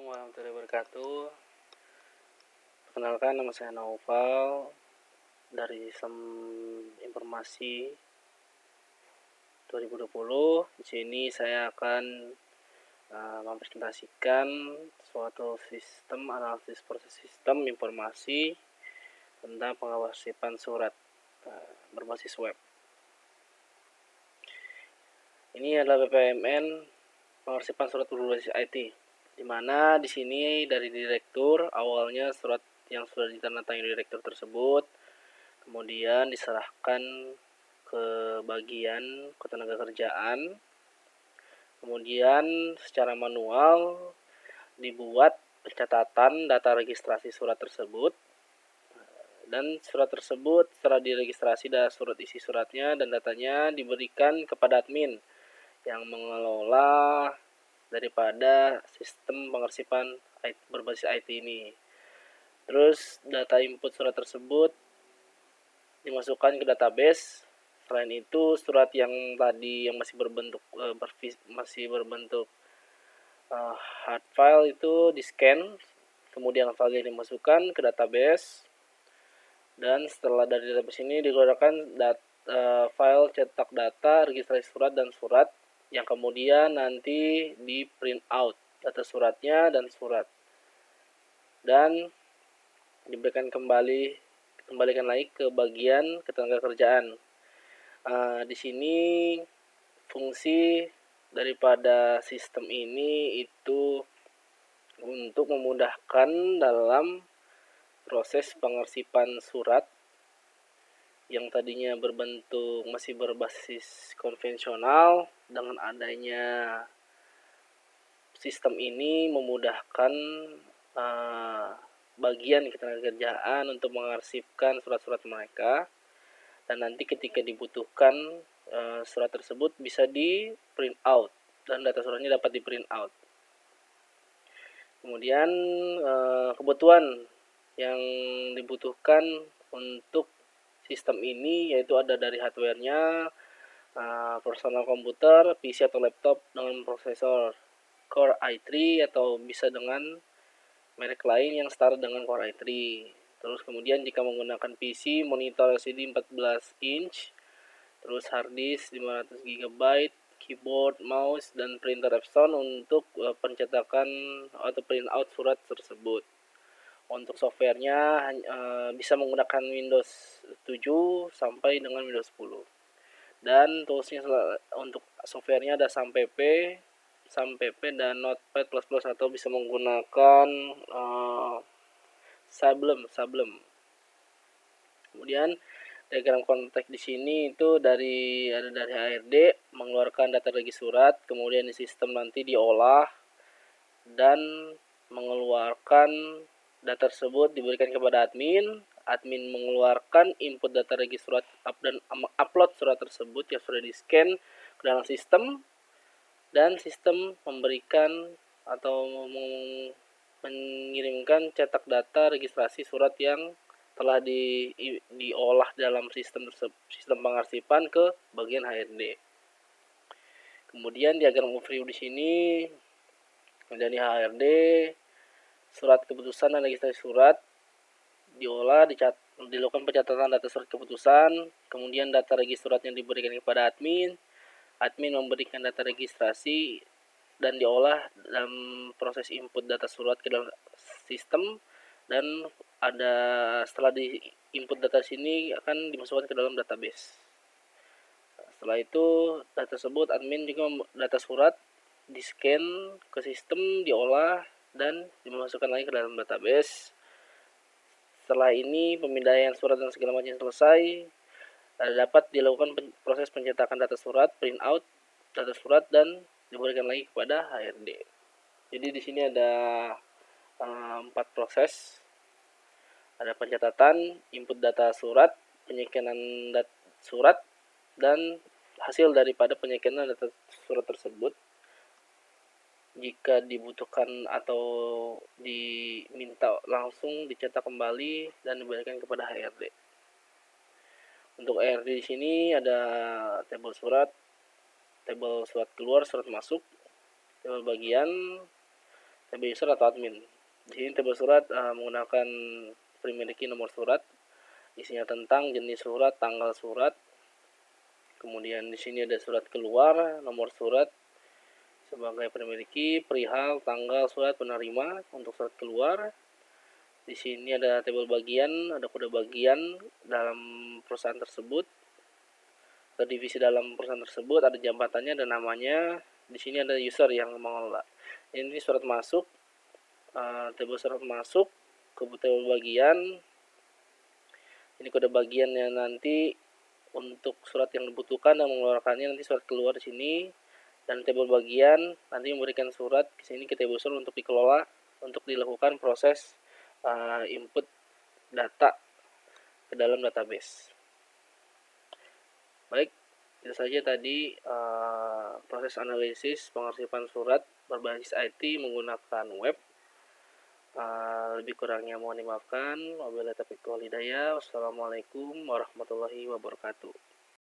Assalamualaikum warahmatullahi wabarakatuh. Perkenalkan, nama saya Naufal dari Sistem Informasi 2020. Di sini saya akan mempresentasikan suatu sistem analisis proses sistem informasi tentang pengarsipan surat berbasis web. Ini adalah BPMN pengarsipan surat berbasis IT, di mana di sini dari direktur awalnya surat yang sudah ditandatangani direktur tersebut kemudian diserahkan ke bagian ketenagakerjaan, kemudian secara manual dibuat pencatatan data registrasi surat tersebut, dan surat tersebut setelah diregistrasi dan surat isi suratnya dan datanya diberikan kepada admin yang mengelola daripada sistem pengarsipan berbasis IT ini. Terus data input surat tersebut dimasukkan ke database. Selain itu, surat yang tadi yang masih berbentuk hard file itu di-scan, kemudian filenya dimasukkan ke database, dan setelah dari database ini digunakan file cetak data registrasi surat dan surat yang kemudian nanti di print out data suratnya dan surat, dan kembalikan lagi ke bagian ketenagakerjaan. Di sini fungsi daripada sistem ini itu untuk memudahkan dalam proses pengarsipan surat yang tadinya masih berbasis konvensional. Dengan adanya sistem ini memudahkan bagian ketenagakerjaan untuk mengarsipkan surat-surat mereka, dan nanti ketika dibutuhkan surat tersebut bisa di print out dan data suratnya dapat di print out. Kemudian kebutuhan yang dibutuhkan untuk sistem ini yaitu ada dari hardware-nya, personal komputer, PC atau laptop dengan prosesor Core i3 atau bisa dengan merek lain yang setara dengan Core i3. Terus kemudian jika menggunakan PC, monitor LCD 14 inch, terus hard disk 500 GB, keyboard, mouse, dan printer Epson untuk pencetakan atau print out surat tersebut. Untuk softwarenya bisa menggunakan Windows 7 sampai dengan Windows 10. Dan toolsnya untuk softwarenya ada SAMPP dan Notepad++ atau bisa menggunakan Sublime. Kemudian diagram konteks di sini itu dari HRD mengeluarkan data regis surat, kemudian di sistem nanti diolah dan mengeluarkan data tersebut diberikan kepada admin mengeluarkan input data regis surat dan upload surat tersebut yang sudah di-scan ke dalam sistem, dan sistem memberikan atau mengirimkan cetak data registrasi surat yang telah diolah dalam sistem pengarsipan ke bagian HRD. Kemudian diagram overview di sini dari HRD, surat keputusan dan registrasi surat diolah, dilakukan pencatatan data surat keputusan, kemudian data regis surat yang diberikan kepada admin memberikan data registrasi dan diolah dalam proses input data surat ke dalam sistem, dan setelah di input data sini akan dimasukkan ke dalam database. Setelah itu data tersebut admin juga data surat di-scan ke sistem, diolah dan dimasukkan lagi ke dalam database. Setelah ini pemindaian surat dan segala macam selesai, dapat dilakukan proses pencetakan data surat, print out data surat dan diberikan lagi kepada HRD. Jadi di sini ada 4 proses. Ada pencatatan, input data surat, penyimpanan data surat, dan hasil daripada penyimpanan data surat tersebut jika dibutuhkan atau diminta langsung dicetak kembali dan diberikan kepada HRD. Untuk HRD di sini ada tabel surat keluar, surat masuk, tabel bagian, TB user atau admin. Di sini TB surat menggunakan primary key nomor surat, isinya tentang jenis surat, tanggal surat. Kemudian di sini ada surat keluar, nomor surat sebagai primary key, perihal, tanggal, surat penerima untuk surat keluar. Di sini ada tabel bagian, ada kode bagian dalam perusahaan tersebut, atau divisi dalam perusahaan tersebut, ada jabatannya dan namanya. Di sini ada user yang mengelola. Ini surat masuk, tabel surat masuk ke tabel bagian. Ini kode bagiannya nanti untuk surat yang dibutuhkan dan mengeluarkannya, nanti surat keluar di sini. Dan tabel bagian nanti memberikan surat ke sini ke tabel user untuk dikelola, untuk dilakukan proses input data ke dalam database. Baik, itu saja tadi proses analisis pengarsipan surat berbasis IT menggunakan web. Lebih kurangnya mohon dimaafkan. Wabillahi taufiq wal hidayah. Wassalamualaikum warahmatullahi wabarakatuh.